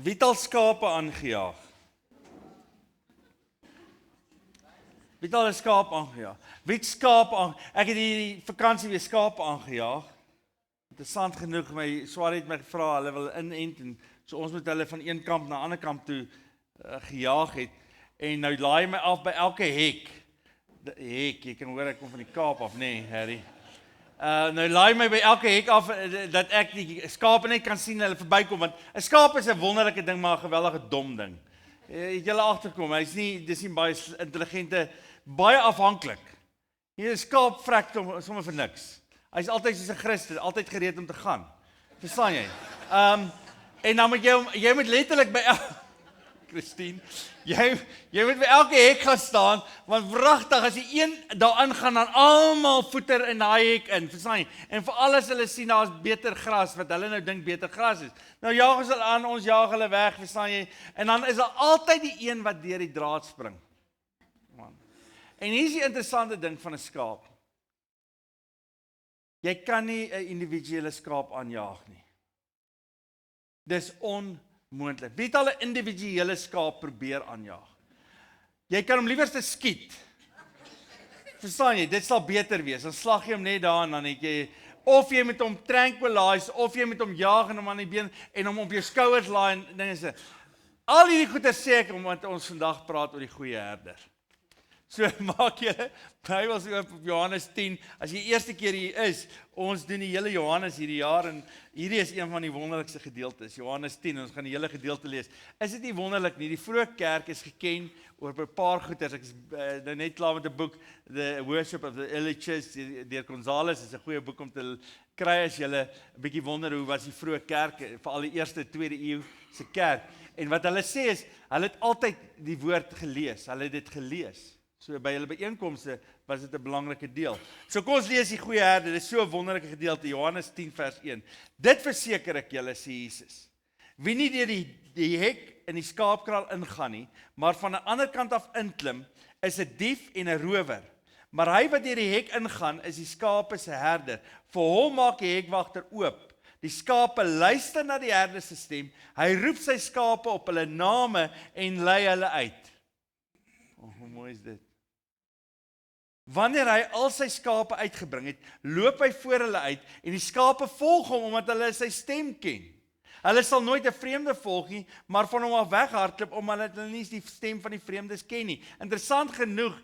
Wie het al skape aangejaag? Wie het al 'n skaap aangejaag? Wie het skaap aan? Ek het hierdie vakansie weer skape aangejaag. Interessant genoeg, my swaar het my gevra, hulle wil inent en so ons moet hulle van een kamp na ander kamp toe gejaag het. En nou laai my af by elke hek. Hek, jy kan hoor ek kom van die Kaap af, nee, Harry. Nou laai my by elke hek af dat ek die skape net kan sien hulle verbykom, want 'n skaap is 'n wonderlike ding, maar 'n geweldige dom ding. Het julle agterkom, dis nie baie intelligente, baie afhanklik. Hier 'n skaap vrek sommer vir niks. Hy's altyd soos 'n Christen, altyd gereed om te gaan. Verstaan jy? En dan moet jy moet letterlik by Christine, jy moet by elke hek gaan staan, want wragtig as jy een daarin gaan, dan almal voeter in daai hek in, verstaan jy? En vir alles hulle sien daar's beter gras, wat hulle nou dink beter gras is. Nou jaag ons hulle aan, ons jaag hulle weg, verstaan jy? En dan is daar altyd die een wat deur die draad spring. Man. En hier is die interessante ding van 'n skaap. Jy kan nie 'n individuele skaap aanjaag nie. Dis onmoontlik. Wie het al 'n individuele skaap probeer aanjaag? Jy kan hom liewer skiet. Verstaan jy? Dit sal beter wees. Dan slag jy hom net daar en dan het jy, of jy moet hom tranquilize, of jy moet hom jaag en hom aan die been en hom op jou skouers laai en dinge so. Al hierdie goeie sê ek omdat ons vandag praat oor die goeie herder. So maak julle Bybels oop op Johannes 10, as jy eerste keer hier is, ons doen die hele Johannes hierdie jaar, en hierdie is een van die wonderlikste gedeeltes, Johannes 10, ons gaan die hele gedeelte lees. Is dit nie wonderlik nie? Die vroeë kerk is geken oor 'n paar goeters. Ek is nou net klaar met 'n boek, The Worship of the Early Church, deur Gonzales, is 'n goeie boek om te kry as julle 'n bietjie wonder hoe was die vroeë kerk, veral die eerste, tweede eeu se kerk. En wat hulle sê is, hulle het altyd die woord gelees, hulle het dit gelees. So by hulle byeenkomste was dit 'n belangrike deel. So kom ons lees die goeie herder, dit is so 'n wonderlike gedeelte, Johannes 10 vers 1. Dit verseker ek julle, sê Jesus, wie nie deur die hek in die skaapkraal ingaan nie, maar van 'n ander kant af inklim, is 'n dief en 'n rower. Maar hy wat deur die hek ingaan, is die skape se herder. Vir hom maak die hekwagter oop. Die skape luister na die herder se stem. Hy roep sy skape op hulle name en lei hulle uit. Hoe mooi is dit? Wanneer hy al sy skape uitgebring het, loop hy voor hulle uit en die skape volg hom omdat hulle sy stem ken. Hulle sal nooit 'n vreemde volg nie, maar van hom af weghardloop omdat hulle nie die stem van die vreemdes ken nie. Interessant genoeg,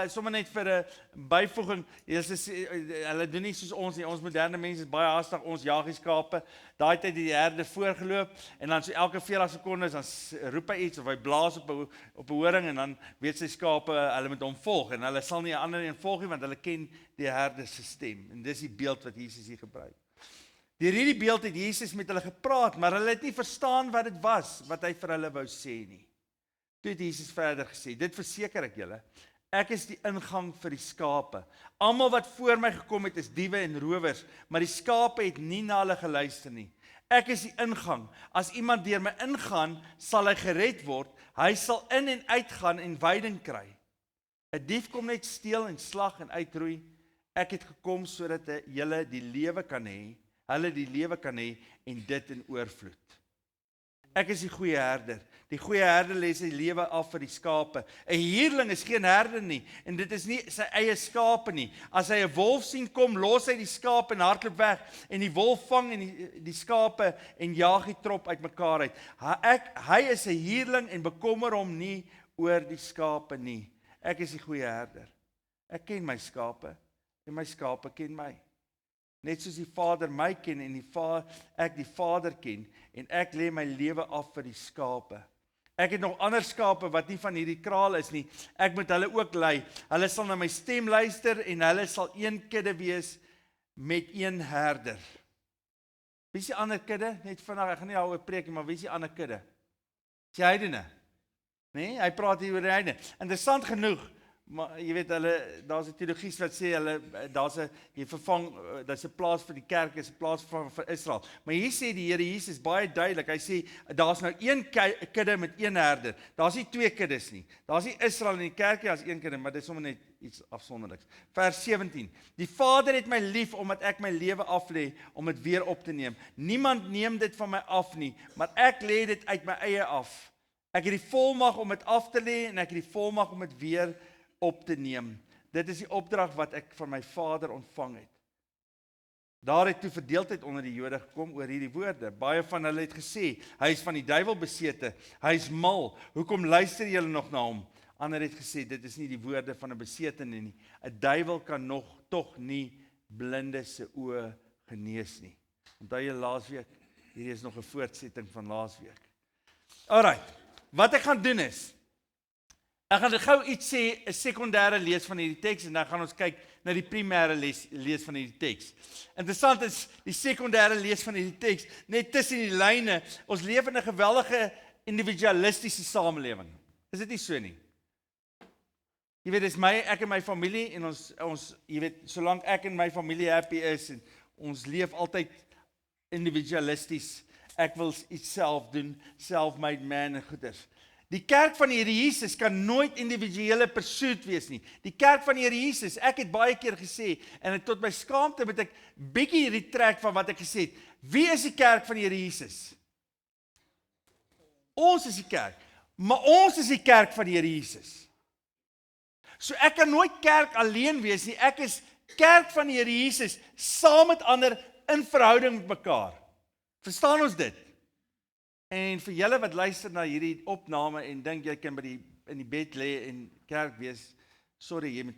sommer net vir 'n byvoeging, hulle doen nie soos ons nie, ons moderne mense is baie haastig, ons jag die skape, daai tyd het die herder voorgeloop, en dan so elke 40 sekondes, dan roep hy iets, of hy blaas op 'n horing, en dan weet sy skape, hulle moet hom volg, en hulle sal nie 'n ander een volg nie, want hulle ken die herder se stem, en dis die beeld wat Jesus hier gebruik. Deur hierdie beeld het Jesus met hulle gepraat, maar hulle het nie verstaan wat dit was, wat hy vir hulle wou sê nie. Toe het Jesus verder gesê, dit verseker ek julle, ek is die ingang vir die skape. Almal wat voor my gekom het is diewe en rowers, maar die skape het nie na hulle geluister nie. Ek is die ingang. As iemand deur my ingaan, sal hy gered word. Hy sal in en uitgaan en veiding kry. 'n Dief kom net steel en slag en uitroei. Ek het gekom sodat julle die lewe kan hê. Hulle die lewe kan hê en dit in oorvloed. Ek is die goeie herder. Die goeie herder lê sy lewe af vir die skape. 'n Huurling is geen herder nie, en dit is nie sy eie skape nie. As hy 'n wolf sien kom, los hy die skape en hardloop weg, en die wolf vang en die skape en jaag die trop uitmekaar uit. Hy is 'n huurling en bekommer hom nie oor die skape nie. Ek is die goeie herder. Ek ken my skape en my skape ken my. Net soos die Vader my ken en ek die Vader ken, en ek lê my lewe af vir die skape. Ek het nog ander skape wat nie van hierdie kraal is nie. Ek moet hulle ook lei. Hulle sal na my stem luister en hulle sal een kudde wees met een herder. Wie is die ander kudde? Net vandag, ek gaan nie daaroor preek nie, maar wie is die ander kudde? Die heidene. Nee, hy praat hier oor die heidene. Interessant genoeg, Maar jy weet daar's 'n teologie wat sê jy vervang daar's 'n plaas vir die kerk, is 'n plaas vir Israel. Maar hier sê die Here Jesus baie duidelik. Hy sê daar's nou een kudde met een herder. Daar's nie twee kuddes nie. Daar's nie Israel en die kerk nie, daar's een kudde, maar dit is sommer net iets afsonderliks. Vers 17. Die Vader het my lief omdat ek my lewe aflê om dit weer op te neem. Niemand neem dit van my af nie, maar ek lê dit uit my eie af. Ek het die volmag om dit af te lê en ek het die volmag om dit weer op te neem. Dit is die opdrag wat ek van my Vader ontvang het. Daar het toe verdeeldheid onder die Jode gekom oor hierdie woorde. Baie van hulle het gesê, hy is van die duiwel besete, hy is mal, hoekom luister julle nog na hom? Ander het gesê, dit is nie die woorde van 'n besetene nie. 'n Duiwel kan tog nie blinde se oë genees nie. Onthou jy laasweek, hierdie is nog 'n voortsetting van laasweek. Alright, wat ek gaan doen is, ek gaan gou iets sê, 'n sekondêre lees van hierdie teks en dan gaan ons kyk na die primêre lees van hierdie teks. Interessant is die sekondêre lees van hierdie teks, net tussen die lyne, ons leef in 'n geweldige individualistiese samelewing. Is dit nie so nie? Jy weet, dis ek en my familie en ons jy weet, solank ek en my familie happy is en ons leef altyd individualisties. Ek wil iets self doen, self-made man en goeders. Die kerk van die Here Jesus kan nooit individuele pursuit wees nie. Die kerk van die Here Jesus, ek het baie keer gesê, en tot my skaamte moet ek bietjie retract van wat ek gesê het. Wie is die kerk van die Here Jesus? Ons is die kerk, maar ons is die kerk van die Here Jesus. So ek kan nooit kerk alleen wees nie, ek is kerk van die Here Jesus, saam met ander in verhouding met mekaar. Verstaan ons dit? En vir julle wat luister na hierdie opname en dink jy kan in die bed lê en kerk wees, sorry,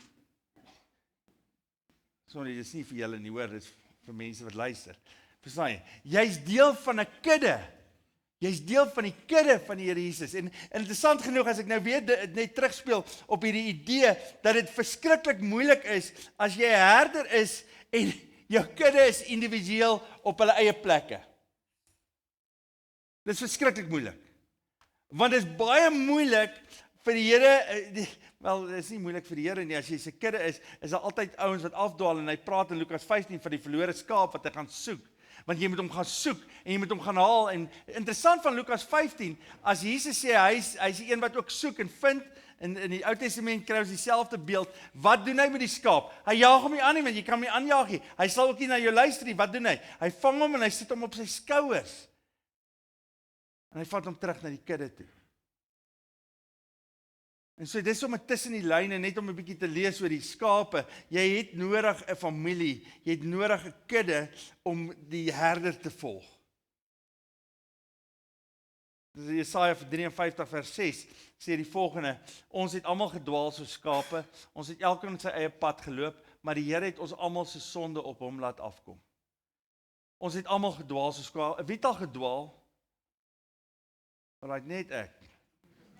dis nie vir julle nie, hoor, dis vir mense wat luister. Verstaan jy? Jy's deel van 'n kudde. Jy's deel van die kudde van die Here Jesus. En interessant genoeg, as ek nou weer net terugspeel op hierdie idee, dat dit verskriklik moeilik is, as jy 'n herder is, en jou kudde is individueel op hulle eie plekke. Dit is verskriklik moeilik. Want dit is baie moeilik vir die Here, wel, dit is nie moeilik vir die Here nie, as jy se kudde is daar altyd ouens wat afdwaal, en hy praat in Lukas 15 van die verlore skaap wat hy gaan soek. Want jy moet hom gaan soek, en jy moet hom gaan haal, en interessant van Lukas 15, as Jesus sê, hy is die een wat ook soek en vind, in die Ou Testament kry ons dieselfde beeld, wat doen hy met die skaap? Hy jaag hom nie aan nie, want jy kan hom nie aanjaag nie, hy sal ook nie na jou luister nie, wat doen hy? Hy vang hom en hy sit hom op sy skouers, en hy vat hom terug na die kudde toe. En so dis om tussen die lyne, net om 'n bietjie te lees oor die skape, jy het nodig 'n familie, jy het nodig 'n kudde om die herder te volg. Dis Jesaja 53 vers 6 sê die volgende, ons het almal gedwaal soos skape, ons het elkeen sy eie pad geloop, maar die Here het ons almal se sonde op hom laat afkom. Ons het almal gedwaal soos skape. Wie het al gedwaal? Alright, net ek.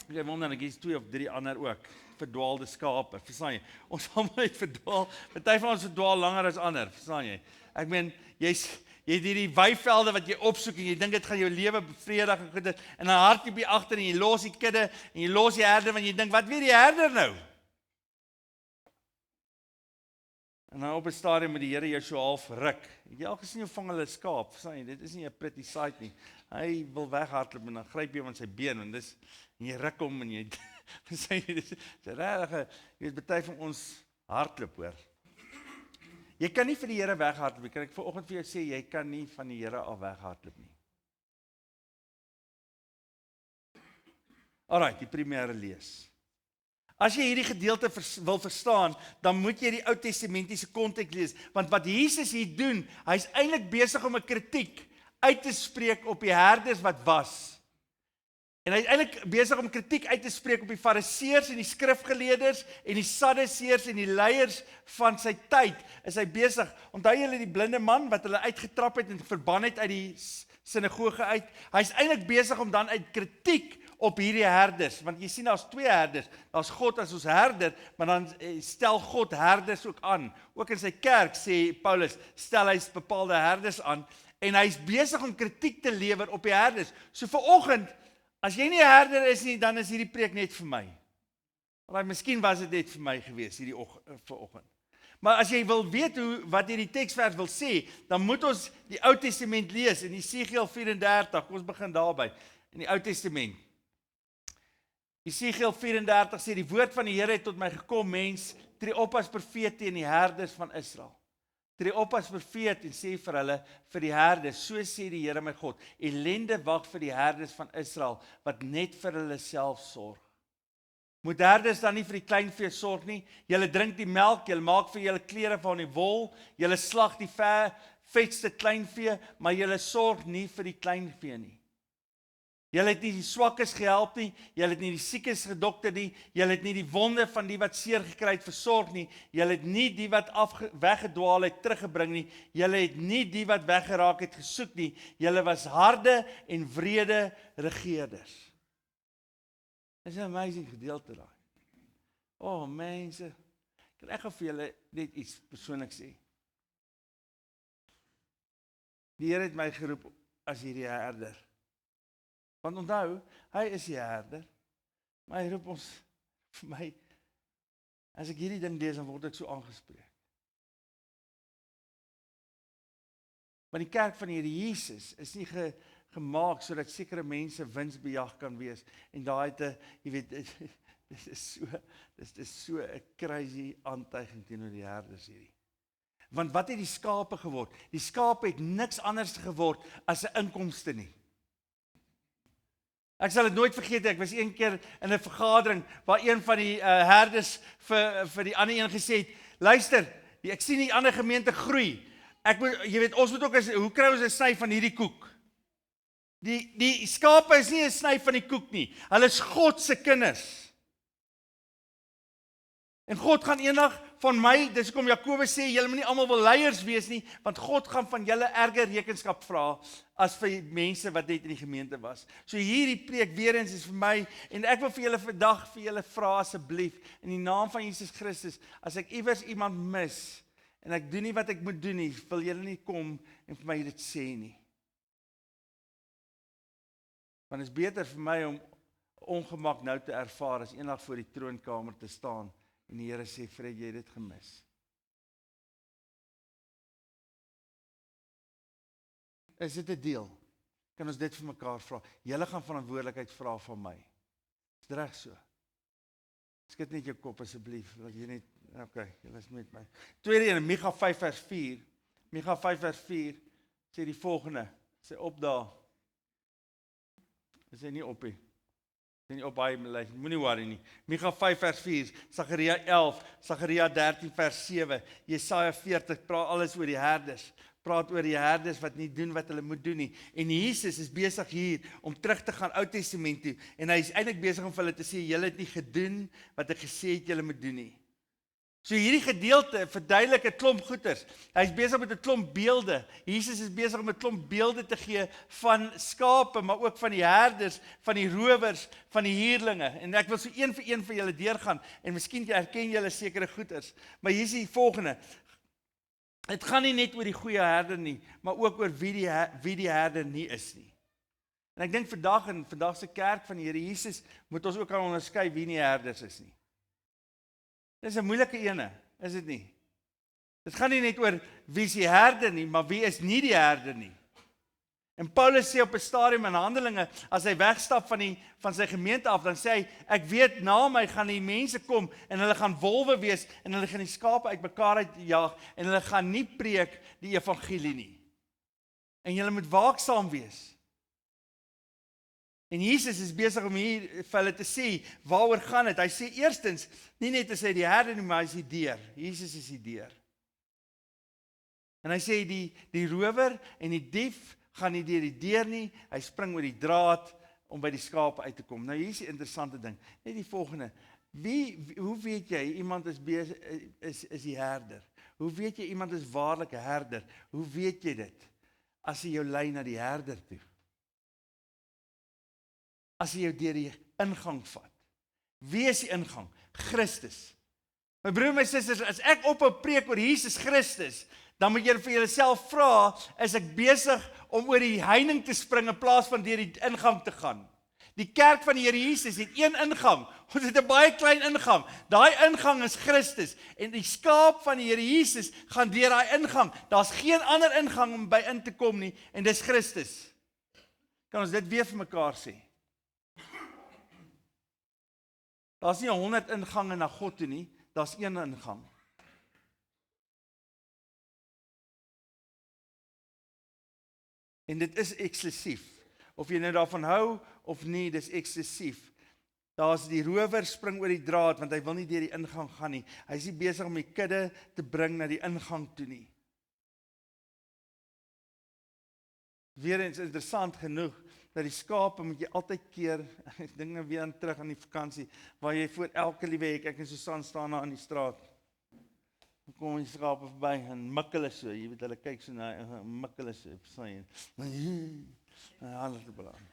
Jy wonder, ek is 2 of 3 ander ook, verdwaalde skape, verstaan jy? Ons almal het verdwaal, party van ons verdwaal langer as ander, verstaan jy? Ek meen, jy het hierdie weivelde wat jy opsoek en jy dink dit gaan jou lewe bevredig en goed, en dan hardloop jy agter en jy los die kudde en jy los die herder, want jy dink, wat weet die herder nou? En dan op 'n stadium met die Here jou so half ruk. Het jy al gesien hoe vang hulle skaap? Verstaan jy, dit is nie 'n pretty sight nie. Hy wil weghardloop en dan gryp jy hom aan sy been en jy ruk hom en jy verstaan jy, dis regtig, jy weet baie van ons hardloop, hoor. Jy kan nie vir die Here weghardloop nie. Kan ek vanoggend vir jou sê, jy kan nie van die Here af weghardloop nie. Alright, die primêre lees. As jy hierdie gedeelte wil verstaan, dan moet jy die Ou Testamentiese konteks lees, want wat Jesus hier doen, hy's eintlik besig om 'n kritiek uit te spreek op die herders wat was. En hy's eintlik besig om kritiek uit te spreek op die Fariseërs en die skrifgeleerders en die Sadduseërs en die leiers van sy tyd. Is hy besig, onthou julle die blinde man wat hulle uitgetrap het en verban het uit die sinagoge uit. Hy's eintlik besig om dan uit kritiek op hierdie herders, want jy sien daar's 2 herders, daar's God as ons herder, maar dan stel God herders ook aan. Ook in sy kerk sê Paulus, stel hy bepaalde herders aan, en hy's besig om kritiek te lewer op die herders. So vanoggend, as jy nie 'n herder is nie, dan is hierdie preek net vir my. Maar miskien was dit net vir my gewees hierdie vanoggend. Maar as jy wil weet wat hierdie teksvers wil sê, dan moet ons die Ou Testament lees in Jesegiel 34. Ons begin daarby in die Ou Testament. Jesegiel 34 sê die woord van die Here het tot my gekom, mens, tree op as profeet teen die herders van Israel. Tree op as profeet en sê vir hulle, vir die herders, so sê die Here my God, ellende wag vir die herders van Israel, wat net vir hulle self sorg. Moet herders dan nie vir die kleinvee sorg nie? Julle drink die melk, julle maak vir julle klere van die wol, julle slag die vetste kleinvee, maar julle sorg nie vir die kleinvee nie. Julle het nie die swakkes gehelp nie, julle het nie die siekes gedokter nie, julle het nie die wonde van die wat seer gekry het versorg nie, julle het nie die wat weggedwaal het teruggebring nie, julle het nie die wat weggeraak het gesoek nie, julle was harde en wrede regeerders. Dis 'n amazing gedeelte daai. O, mense, ek gaan vir julle net iets persoonlik sê. Die Here het my geroep as hierdie herder. Want onthou, hy is die herder, maar hy roep ons vir my, as ek hierdie ding lees, dan word ek so aangespreek. Maar die kerk van die Here Jesus is nie gemaak sodat sekere mense winsbejag kan wees, en daai het jy weet, dit is so 'n crazy aantuiging teenoor die herders hierdie. Want wat het die skape geword? Die skape het niks anders geword as 'n inkomste nie. Ek sal dit nooit vergeet, ek was een keer in 'n vergadering waar een van die herders vir die ander een gesê het, luister, ek sien die ander gemeente groei. Jy weet, ons moet ook, hoe kry ons 'n sny van hierdie koek? Die skape is nie 'n sny van die koek nie. Hulle is God se kinders. En God gaan eendag van my, dis hoekom Jakobus sê, julle moet nie almal wil leiers wees nie, want God gaan van julle erger rekenskap vra as vir mense wat net in die gemeente was. So hierdie preek weer eens is vir my, en ek wil vir julle vandag vir julle vra asseblief, in die naam van Jesus Christus, as ek iewers iemand mis, en ek doen nie wat ek moet doen nie, wil julle nie kom en vir my dit sê nie. Want het is beter vir my om ongemak nou te ervaar, as eendag voor die troonkamer te staan, en die Here sê, Fred, jy het dit gemis. Is dit 'n deel? Kan ons dit vir mekaar vra? Julle gaan verantwoordelikheid vra van my. Is dit reg so? Skud net jou kop asseblief, dat jy net, okay, julle is met my. Tweede een, Micha 5 vers 4. Micha 5 vers 4 sê die volgende, sê op daar. Is hy nie op nie? Nie op hy lys, moenie worry nie. Micha 5 vers 4, Sagaria 11, Sagaria 13 vers 7, Jesaja 40, praat alles oor die herders. Praat oor die herders wat nie doen wat hulle moet doen nie. En Jesus is besig hier om terug te gaan Ou Testament toe. En hy is eintlik besig om vir hulle te sê, julle het nie gedoen wat ek gesê het julle moet doen nie. So hierdie gedeelte verduidelik 'n klomp goeters. Hy is besig met 'n klomp beelde. Jesus is besig om 'n klomp beelde te gee van skape, maar ook van die herders, van die rowers, van die huurlinge. En ek wil so een vir julle deurgaan, en miskien herken julle sekere goeters. Maar hier is die volgende. Het gaan nie net oor die goeie herder nie, maar ook oor wie die herder nie is nie. En ek dink vandag in vandag se kerk van die Here Jesus moet ons ook kan onderskei wie nie herders is nie. Dis 'n moeilike ene, is dit nie? Dit gaan nie net oor wie is die herder nie, maar wie is nie die herder nie. En Paulus sê op 'n stadium in Handelinge, as hy wegstap van sy gemeente af, dan sê hy, ek weet na my gaan die mense kom, en hulle gaan wolwe wees, en hulle gaan die skape uitmekaar uitjaag, en hulle gaan nie preek die evangelie nie. En julle moet waaksaam wees. En Jesus is besig om hier vir hulle te sê, waaroor gaan dit? Hy sê eerstens, nie net as hy die herder nie, maar hy is die deur. Jesus is die deur. En hy sê, die rower en die dief gaan nie deur die deur nie, hy spring oor die draad om by die skape uit te kom. Nou hier is die interessante ding, net die volgende, hoe weet jy, iemand is die herder? Hoe weet jy, iemand is waarlik 'n herder? Hoe weet jy dit? As hy jou lei na die herder toe. As hy jou deur die ingang vat. Wie is die ingang? Christus. My broer en my susters, as ek ophou preek oor Jesus Christus, dan moet julle vir julleself vra, is ek besig om oor die heining te spring in plaas van deur die ingang te gaan? Die kerk van die Here Jesus het een ingang. Ons het 'n baie klein ingang. Daai ingang is Christus en die skaap van die Here Jesus gaan deur daai ingang. Daar's geen ander ingang om by in te kom nie en dis Christus. Kan ons dit weer vir mekaar sê? Daar's nie 100 ingange na God toe nie, daar's een ingang. En dit is eksklusief. Of jy nou daarvan hou of nie, dis eksklusief. Daar's die rower spring oor die draad want hy wil nie deur die ingang gaan nie. Hy is nie besig om die kudde te bring na die ingang toe nie. Weereens interessant genoeg dat die skape moet jy altyd keer, ek dink nou weer aan terug aan die vakansie, waar jy voor elke liewe hek, ek en Susan staan daar aan die straat. Dan kom die skape verby en mik hulle so, jy weet hulle kyk so na, mik hulle so, verstaan jy? Alles te belang.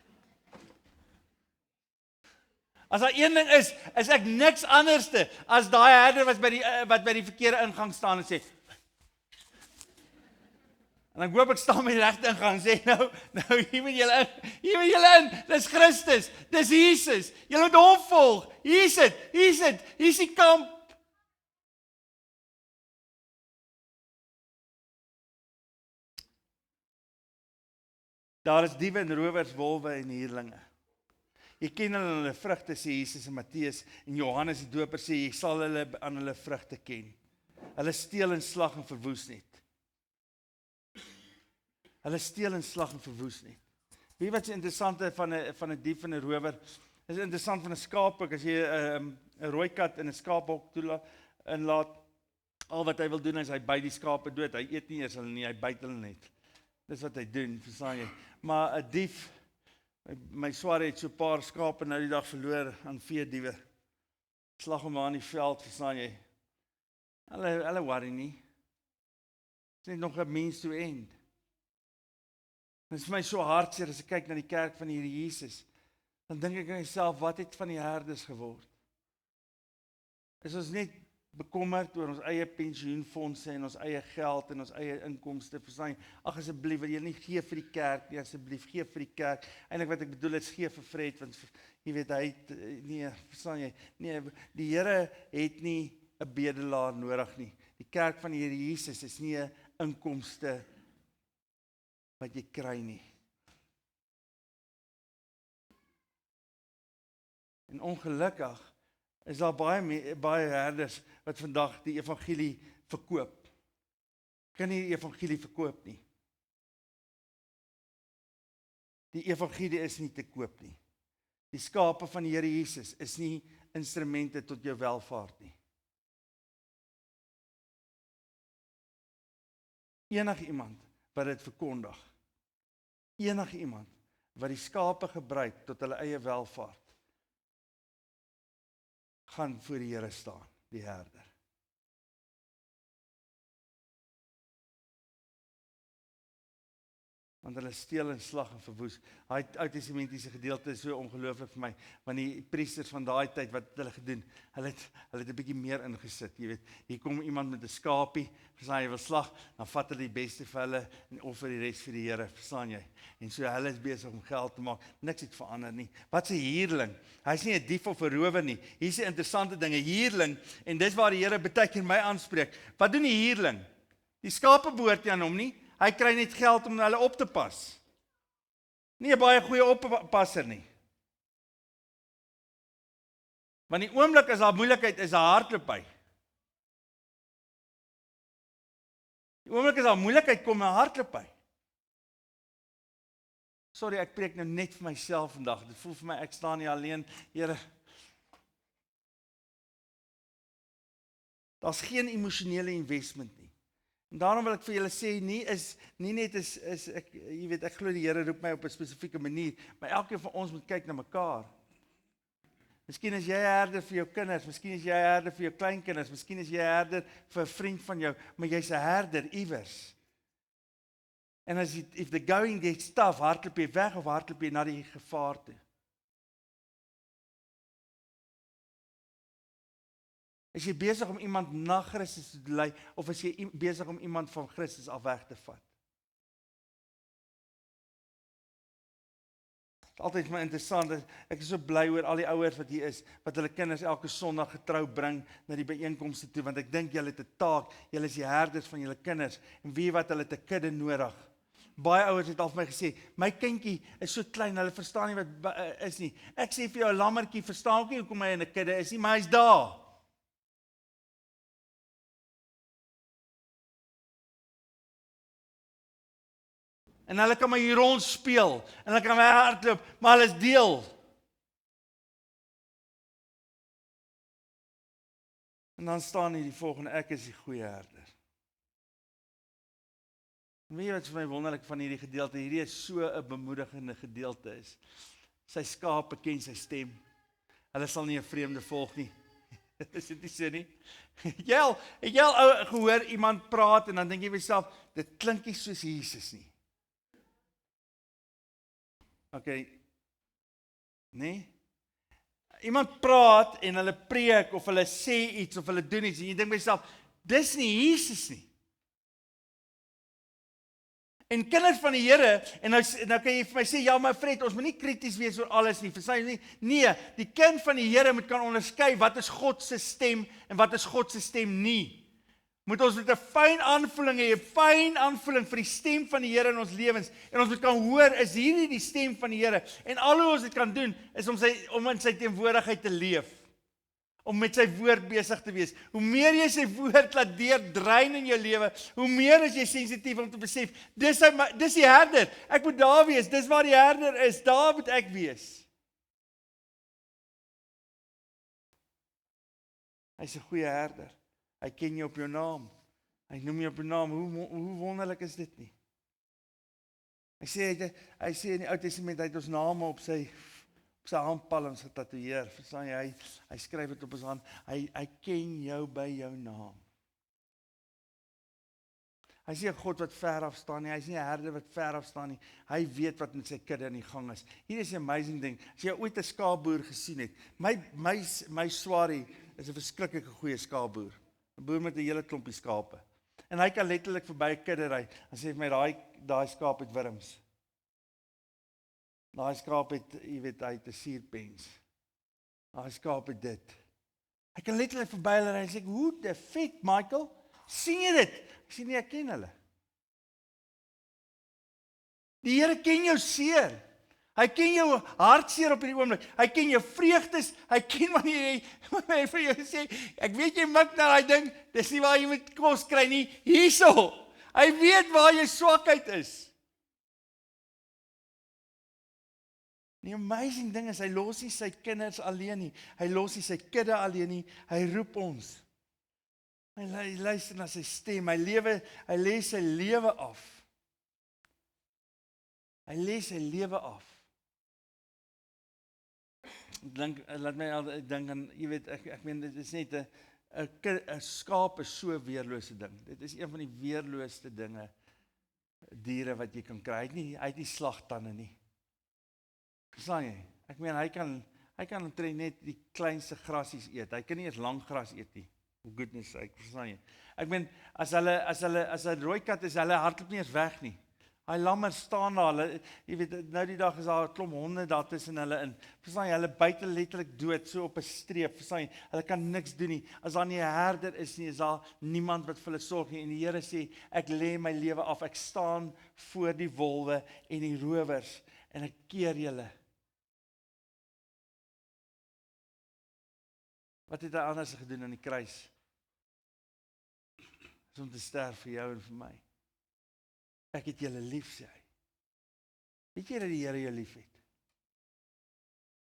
As daar een ding is ek niks anderste as daai herder wat by die verkeerde ingang staan en sê, en ek hoop ek staan met die regte ingang en sê, nou, hier moet julle in, dis Christus, dis Jesus, julle moet hom volg, hier is die kamp. Daar is diewe en rowers, wolwe en hierlinge. Jy ken hulle vrugte, sê Jesus in Matteus, en Johannes die Doper sê, jy sal hulle aan hulle vrugte ken. Hulle steel en slag en verwoes net. Hulle steel en slag en verwoes net. Weet wat is interessant van 'n dief en 'n rower? Dit is interessant van 'n skaap ook, as jy 'n rooi kat in 'n skaaphok inlaat, al wat hy wil doen is hy byt die skape dood. Hy eet nie eers hulle nie, hy byt hulle net. Dis wat hy doen, verstaan jy? Maar 'n dief, my swaar het so 'n paar skape nou die dag verloor aan veediewe. Slag hom aan die veld, verstaan jy? Hulle worry nie. Dit is net nog 'n means to end. Dit is vir my so hartseer as ek kyk na die kerk van die Here Jesus. Dan dink ek aan myself, wat het van die herders geword? Is ons net bekommerd oor ons eie pensioenfondse en ons eie geld en ons eie inkomste? Verstaan jy? Ag asseblief, wil jy nie gee vir die kerk nie, asseblief gee vir die kerk. Eintlik wat ek bedoel is gee vir Fred, want jy weet hy nee, verstaan jy? Nee, die Here het nie 'n bedelaar nodig nie. Die kerk van die Here Jesus is nie 'n inkomste wat jy kry nie. En ongelukkig is daar baie herders wat vandag die evangelie verkoop. Kan nie die evangelie verkoop nie. Die evangelie is nie te koop nie. Die skape van die Here Jesus is nie instrumente tot jou welvaart nie. Enige iemand wat dit verkondig, enige iemand wat die skape gebruik tot hulle eie welvaart, gaan voor die Here staan, die herder. Want hulle steel en slag en verwoes. Daai Ou-testamentiese gedeelte is so ongelooflik vir my, want die priesters van daai tyd, wat het hulle gedoen? Hulle het 'n bietjie meer ingesit, jy weet. Hier kom iemand met 'n skapie, verstaan jy, wil slag, dan vat hulle die beste vir hulle en offer die res vir die Here, verstaan jy? En so hulle is besig om geld te maak. Niks het verander nie. Wat 'n huurling? Hy's nie 'n dief of 'n rower nie. Hier's 'n interessante ding, 'n huurling, en dis waar die Here baie keer my aanspreek. Wat doen die huurling? Die skape behoort nie aan hom nie. Hy kry net geld om hulle op te pas. Nie 'n baie goeie oppasser nie. Want die oomblik as daar moeilikheid is, daar hardloop hy. Die oomblik as daar moeilikheid kom, dan hardloop hy. Sorry, ek preek nou net vir myself vandag. Dit voel vir my ek staan nie alleen. Here, daar's geen emosionele investment nie. En daarom wil ek vir julle sê, nie net is ek, jy weet, ek glo die Here roep my op 'n spesifieke manier, maar elkeen van ons moet kyk na mekaar. Miskien is jy 'n herder vir jou kinders, miskien is jy 'n herder vir jou kleinkinders, miskien is jy 'n herder vir 'n vriend van jou, maar jy's 'n herder iewers. En if the going gets tough, hardloop jy weg of hardloop jy na die gevaar toe? Is jy besig om iemand na Christus te lei, of is jy besig om iemand van Christus af weg te vat? Altyd vir my interessant, ek is so bly oor al die ouers wat hier is, wat hulle kinders elke Sondag getrou bring na die byeenkomste toe, want ek dink julle het 'n taak, julle is die herders van julle kinders, en wie wat hulle het 'n kudde nodig. Baie ouers het al vir my gesê, my kindjie is so klein, hulle verstaan nie wat is nie. Ek sê vir jou, 'n lammertjie verstaan ook nie hoekom hy in 'n kudde is nie, maar hy's daar. En hulle kan maar hier rond speel, en hulle kan hardloop, maar hulle is deel. En dan staan hier die volgende, ek is die goeie herder. En weet jy wat vir my wonderlik van hierdie gedeelte, hierdie is so 'n bemoedigende gedeelte is. Sy skape ken sy stem. Hulle sal nie 'n vreemde volg nie. Is dit nie so nie? Het jy al gehoor iemand praat en dan dink jy vir jouself, dit klink nie soos Jesus nie. Okay. Nee? Iemand praat en hulle preek of hulle sê iets of hulle doen iets en jy dink by jouself, dis nie Jesus nie. En kinders van die Here, en nou kan jy vir my sê, ja maar Fred, ons moet nie krities wees oor alles nie, verstaan jy nie? Nee, die kind van die Here moet kan onderskei wat is God se stem en wat is God se stem nie. Moet ons met 'n fyn aanvoeling hê, 'n fyn aanvoeling vir die stem van die Here in ons lewens, en ons moet kan hoor, is hierdie die stem van die Here, en al hoe ons dit kan doen, is om in sy teenwoordigheid te leef, om met sy woord besig te wees. Hoe meer jy sy woord laat deurdrein in jou lewe, hoe meer is jy sensitief om te besef, dis die herder, ek moet daar wees, dis waar die herder is, daar moet ek wees. Hy's 'n goeie herder. Hy ken jou op jou naam. Hy noem jou op jou naam. Hoe wonderlik is dit nie? Hy sê in die Ou Testament, hy het ons name op sy handpalms getatoeëer. Verstaan jy? Hy skryf dit op ons hand. Hy ken jou by jou naam. Hy is nie 'n God wat ver af staan nie. Hy is nie 'n herder wat ver af staan nie. Hy weet wat met sy kudde in die gang is. Hier is 'n amazing ding. As jy ooit 'n skaapboer gesien het, my swarie is 'n verskriklike goeie skaapboer. 'n Boer met 'n hele klompie skape. En hy kan letterlik verby 'n kudde ry en sê vir my, daai skaap het wurms. Daai skaap het, jy weet, hy het 'n suurpens. Daai skaap het dit. Hy kan letterlik verby hulle ry en sê, "Hoe the vet, Michael? Sien jy dit?" Ek sê, "Nee, ek ken hulle." Die Here ken jou seer. Hy ken jou hartseer op hierdie oomblik. Hy ken jou vreugdes. Hy ken wanneer jy vir jou sê, "Ek weet jy mik na daai ding, dis nie waar jy moet kos kry nie, hierso." Hy weet waar jou swakheid is. Die amazing ding is, hy los nie sy kinders alleen nie. Hy los nie sy kudde alleen nie. Hy roep ons. Hy luister na sy stem. Hy lê sy lewe af. Hy lê sy lewe af. Laat my dink aan, jy weet, ek meen, dit is net 'n skaap is so 'n weerlose ding. Dit is een van die weerloosste diere wat jy kan kry. Hy het nie slagtande nie. Verstaan jy? Ek meen, hy kan omtrent net die kleinste grasies eet. Hy kan nie eens lang gras eet nie. For goodness sake, verstaan jy? Ek meen, as 'n rooi kat is, hulle hardloop nie eens weg nie. Hy lammer staan daar, jy weet, nou die dag is daar 'n klomp honde daar tussen hulle in. Verstaan jy, hulle byt letterlik dood, so op 'n streep, verstaan jy? Hulle kan niks doen nie. As daar nie 'n herder is nie, is daar niemand wat vir hulle sorg nie. En die Here sê, ek lê my lewe af, ek staan voor die wolwe en die rowers, en ek keer julle. Wat het hy anders gedoen aan die kruis? Is om te sterf vir jou en vir my. Ek het julle lief, sê hy. Weet jy dat die Here jou lief het?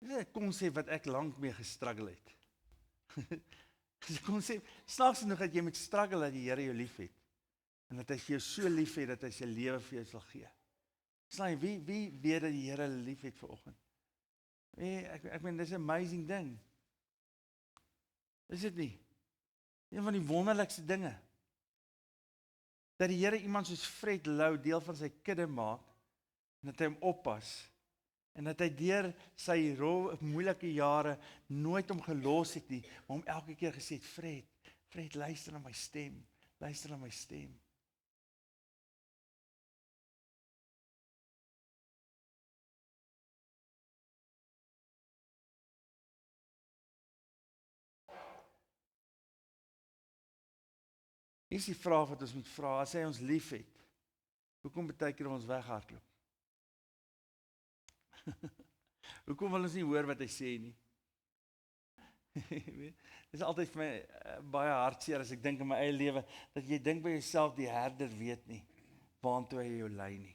Dit is 'n konsep wat ek lank mee gestruggle het. Dis 'n konsep, snaaks genoeg dat jy moet struggle dat die Here jou lief het. En dat hy jou so lief het dat hy sy lewe vir jou sal gee. Sien, wie weet dat die Here lief het vanoggend? Ek meen, dis 'n amazing ding. Is dit nie? Een van die wonderlikste dinge. Dat die Here iemand soos Fred Lou deel van sy kudde maak, en dat hy hom oppas, en dat hy deur sy moeilike jare nooit hom gelos het nie, maar hom elke keer gesê het, Fred, luister na my stem, luister na my stem. Hier is die vraag wat ons moet vra, as hy ons lief het, hoekom baie keer ons weghardloop? Hoekom wil ons nie hoor wat hy sê nie? Dit is altyd vir my baie hartseer as ek dink in my eie lewe, dat jy dink by jouself, die herder weet nie, waartoe hy jou lei nie.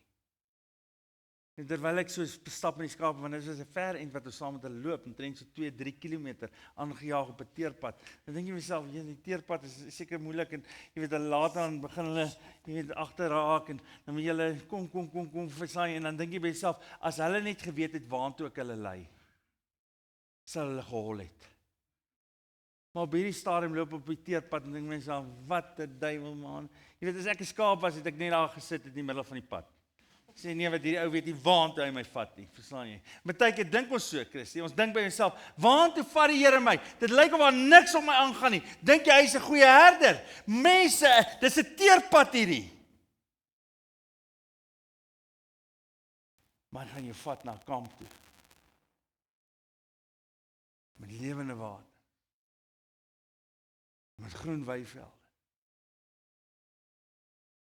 En terwyl ek so stap in die skape, want dit is 'n ver eind wat ons saam met hulle loop, omtrent so 2-3 kilometer aangejaag op 'n teerpad. Dan dink jy myself, die teerpad is seker moeilik en jy weet, hulle later dan begin hulle, jy weet, agterraak en dan moet jy hulle kom versaai en dan dink jy by jouself, as hulle net geweet het waartoe ek hulle lei, sal hulle gehol het. Maar op hierdie stadium loop op die teerpad en dink myself, wat 'n duiwel man. Jy weet, as ek 'n skaap was, het ek net daar gesit in die middel van die pad. Sê nee, wat hierdie ou weet nie waartoe hy my vat nie, verstaan jy? Partykeer dink ons so, Christie, ons dink by onsself, waartoe vat die Here my? Dit lyk of daar niks op my aangaan nie. Dink jy hy's 'n goeie herder? Mense, dis 'n teerpad hierdie. Maar hy gaan jou vat na kamp toe. Met lewende water. Met groen weivelde.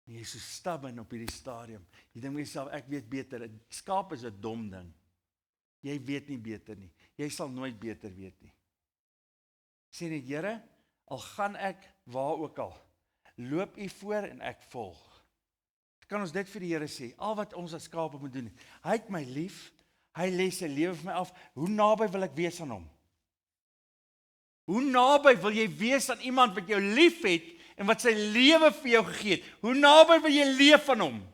En jy is so stubborn op hierdie stadium. Jy dink myself, ek weet beter. 'n Skaap is 'n dom ding. Jy weet nie beter nie. Jy sal nooit beter weet nie. Sê net, Here, al gaan ek waar ook al, loop U voor en ek volg. Kan ons dit vir die Here sê? Al wat ons as skape moet doen. Hy het my lief. Hy lê sy lewe vir my af. Hoe naby wil ek wees aan hom? Hoe naby wil jy wees aan iemand wat jou lief het en wat sy lewe vir jou gegee het? Hoe naby wil jy leef aan hom?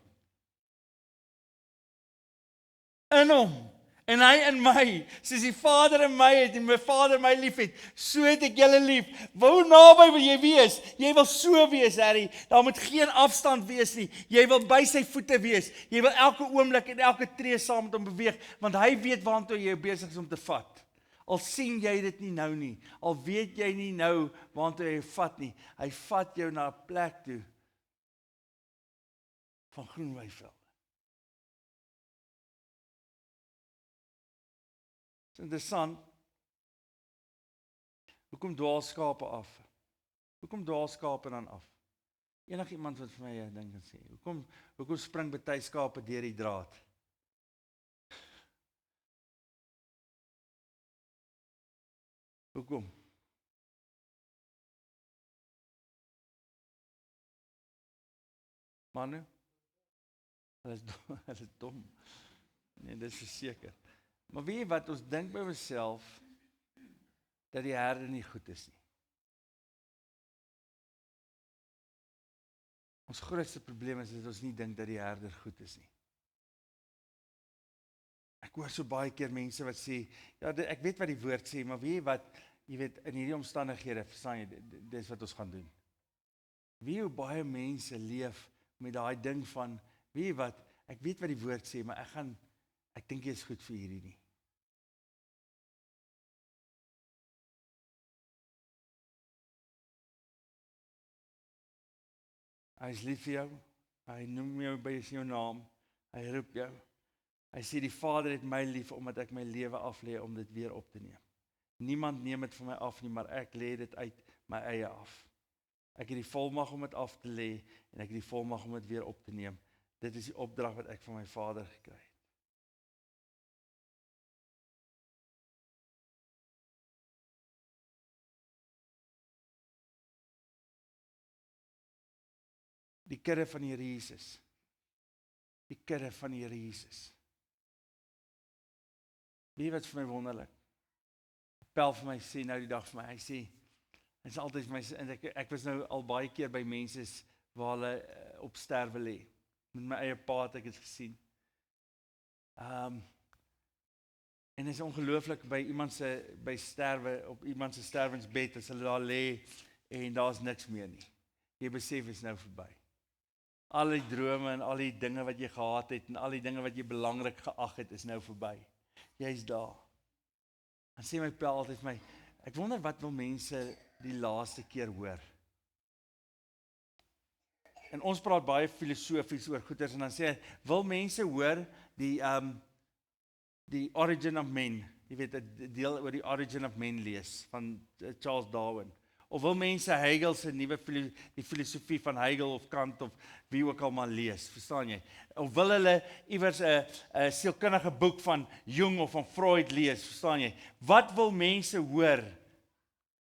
In hom. En hy in my. Soos die Vader in my het en my Vader my lief het, so het ek julle lief. Hoe naby wil jy wees? Jy wil so wees, Harry. Daar moet geen afstand wees nie. Jy wil by sy voete wees. Jy wil elke oomblik en elke tree saam met hom beweeg, want hy weet waartoe jy besig is om te vat. Al sien jy dit nie nou nie, al weet jy nie nou waartoe hy vat nie, hy vat jou na 'n plek toe van groen weivelde. Dit is interessant, hoekom dwaal skape af? Hoekom dwaal skape dan af? Enigiemand wat vir my 'n ding kan sê, hoekom spring baie skape deur die draad? Hoekom? Manne? Hulle is dom. Nee, dit is verseker. Maar weet jy wat, ons dink by onsself dat die herder nie goed is nie. Ons grootste probleem is dat ons nie dink dat die herder goed is nie. Ek hoor so baie keer mense wat sê, ja, ek weet wat die woord sê, maar weet jy wat, jy weet, in hierdie omstandighede, verstaan jy, dis wat ons gaan doen. Weet jy hoe baie mense leef met daai ding van, weet jy wat, ek weet wat die woord sê, maar ek dink jy is goed vir hierdie nie. Hy is lief vir jou, hy noem jou by jou naam, hy roep jou. Hy sê die Vader het my lief omdat ek my lewe aflê om dit weer op te neem. Niemand neem dit van my af nie, maar ek lê dit uit my eie af. Ek het die volmag om dit af te lê en ek het die volmag om dit weer op te neem. Dit is die opdrag wat ek van my Vader gekry het. Die kudde van die Here Jesus. Die kudde van die Here Jesus. Wie wat vir my wonderlik. Pel vir my sê nou die dag vir my, hy sê, hy is altyd vir my, en ek was nou al baie keer by mense waar hulle op sterwe lê. Met my eie pa het ek dit gesien. En dit is ongelooflik by iemand se by sterwe, op iemand se sterwensbed, as hulle daar lê en daar's niks meer nie. Jy besef is nou verby. Al die drome en al die dinge wat jy gehad het en al die dinge wat jy belangrik geag het, is nou verby. Jy's daar. Dan sê my pel altyd vir my, ek wonder wat wil mense die laaste keer hoor. En ons praat baie filosofies oor goeters en dan sê hy, wil mense hoor die Origin of Men, jy weet, 'n deel oor die Origin of Men lees van Charles Darwin, of wil mense Hegel se nuwe die filosofie van Hegel of Kant of wie ook al maar lees, verstaan jy? Of wil hulle iewers 'n sielkundige boek van Jung of van Freud lees, verstaan jy? Wat wil mense hoor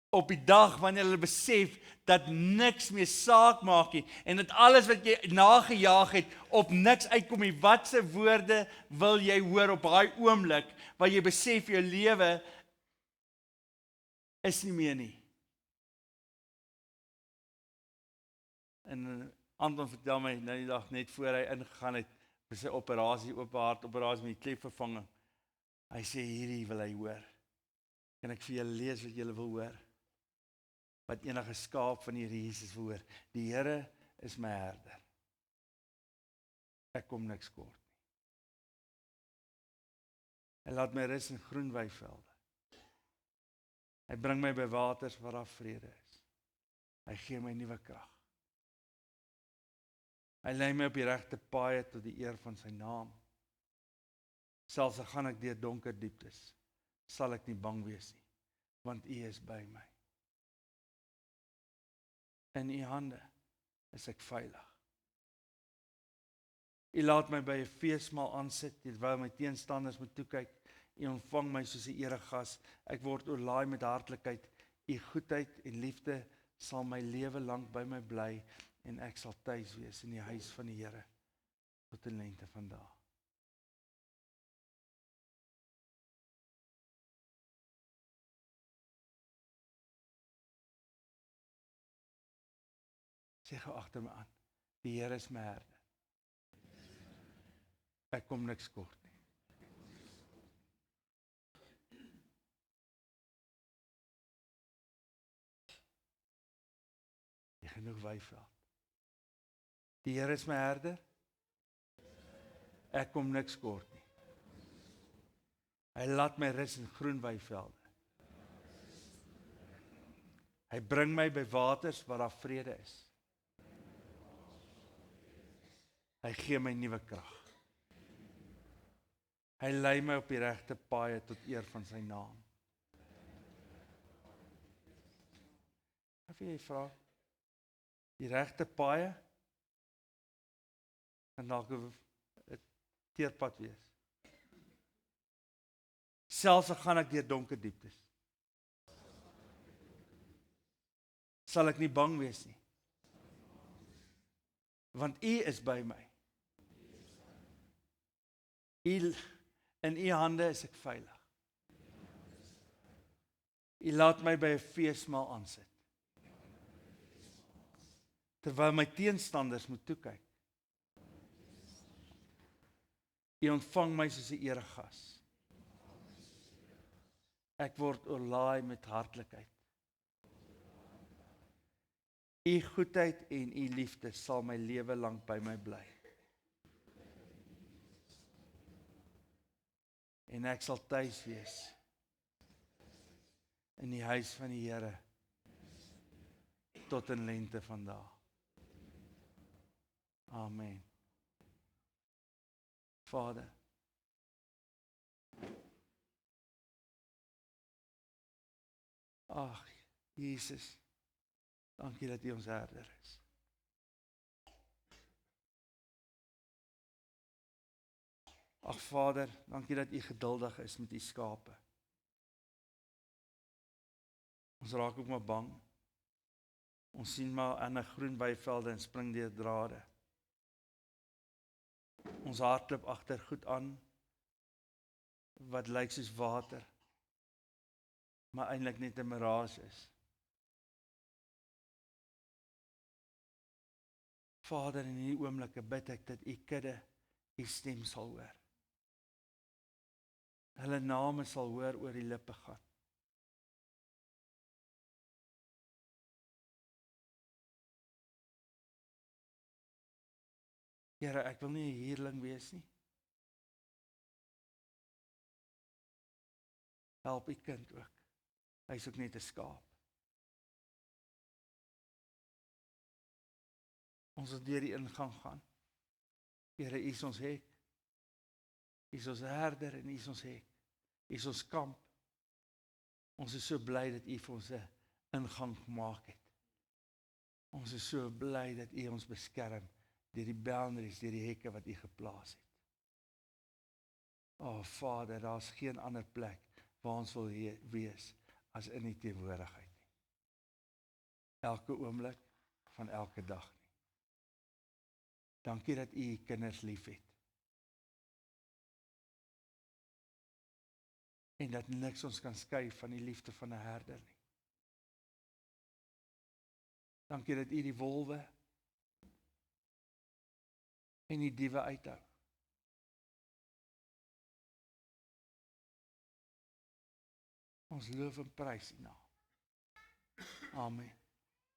op die dag wanneer hulle besef dat niks meer saak maak nie en dat alles wat jy nagejaag het op niks uitkom nie? Watse woorde wil jy hoor op daai oomblik waar jy besef jou lewe is nie meer nie? En Anton vertel my nou die dag net voor hy ingegaan het vir sy operasie, oop hart operasie met die klefvervanging. Hy sê hierdie wil hy hoor. Kan ek vir julle lees wat julle wil hoor? Wat enige skaap van die Here Jesus wil hoor. Die Here is my herder. Ek kom niks kort nie. Hy laat my rus in groen weivelde. Hy bring my by waters waar daar vrede is. Hy gee my nuwe krag. Hy lei my op die regte paaie tot die eer van sy naam. Selfs al gaan ek deur donker dieptes, sal ek nie bang wees nie, want U is by my. In U hande is ek veilig. U laat my by 'n feesmaal aansit, terwyl my teenstanders moet toekyk. U ontvang my soos 'n eregas. Ek word oorlaai met hartlikheid. U goedheid en liefde sal my lewe lank by my bly en ek sal tuis wees in die huis van die Here tot in lengte van dae. Sê gou agter my aan. Die Here is my herder. Ek kom niks kort nie. Jy genoeg weiveld. Die Here is my herder. Ek kom niks kort nie. Hy laat my rus in groen weivelde. Hy bring my by waters waar daar vrede is. Hy gee my nuwe krag. Hy lei my op die regte paaie tot eer van sy naam. Of jy vra, die regte paaie kan dalk 'n teerpad wees. Selfs al gaan ek deur donker dieptes, sal ek nie bang wees nie, want U is by my. In U hande is ek veilig. U laat my by 'n feesmaal aansit, terwyl my teenstanders moet toekyk. U ontvang my soos 'n eregas. Ek word oorlaai met hartlikheid. U goedheid en U liefde sal my lewe lank by my bly. En ek sal tuis wees in die huis van die Here tot in lengte van dae. Amen. Vader, ag Jesus, dankie dat U ons herder is. Ag Vader, dankie dat U geduldig is met U skape. Ons raak ook maar bang. Ons sien maar aan 'n groen weivelde en spring deur drade. Ons hardloop agter goed aan wat lyk soos water, maar eintlik net 'n mirage is. Vader, in hierdie oomblikke bid ek dat U kudde U stem sal hoor. Hulle name sal hoor oor die lippe gaan. Here, ek wil nie 'n huurling wees nie. Help U kind ook. Hy is ook net 'n skaap. Ons wil deur die ingang gaan. Here, U is ons hek. U is ons herder en U is ons hek. U is ons kamp. Ons is so bly dat U vir ons 'n ingang gemaak het. Ons is so bly dat U ons beskerm deur die boundaries, deur die hekke wat U geplaas het. O Vader, daar's geen ander plek waar ons wil wees as in U teenwoordigheid nie. Elke oomblik van elke dag nie. Dankie dat U U kinders liefhet. En dat niks ons kan skei van die liefde van 'n herder nie. Dankie dat U die wolwe en die diewe uithou. Ons loof en prys U naam. Amen.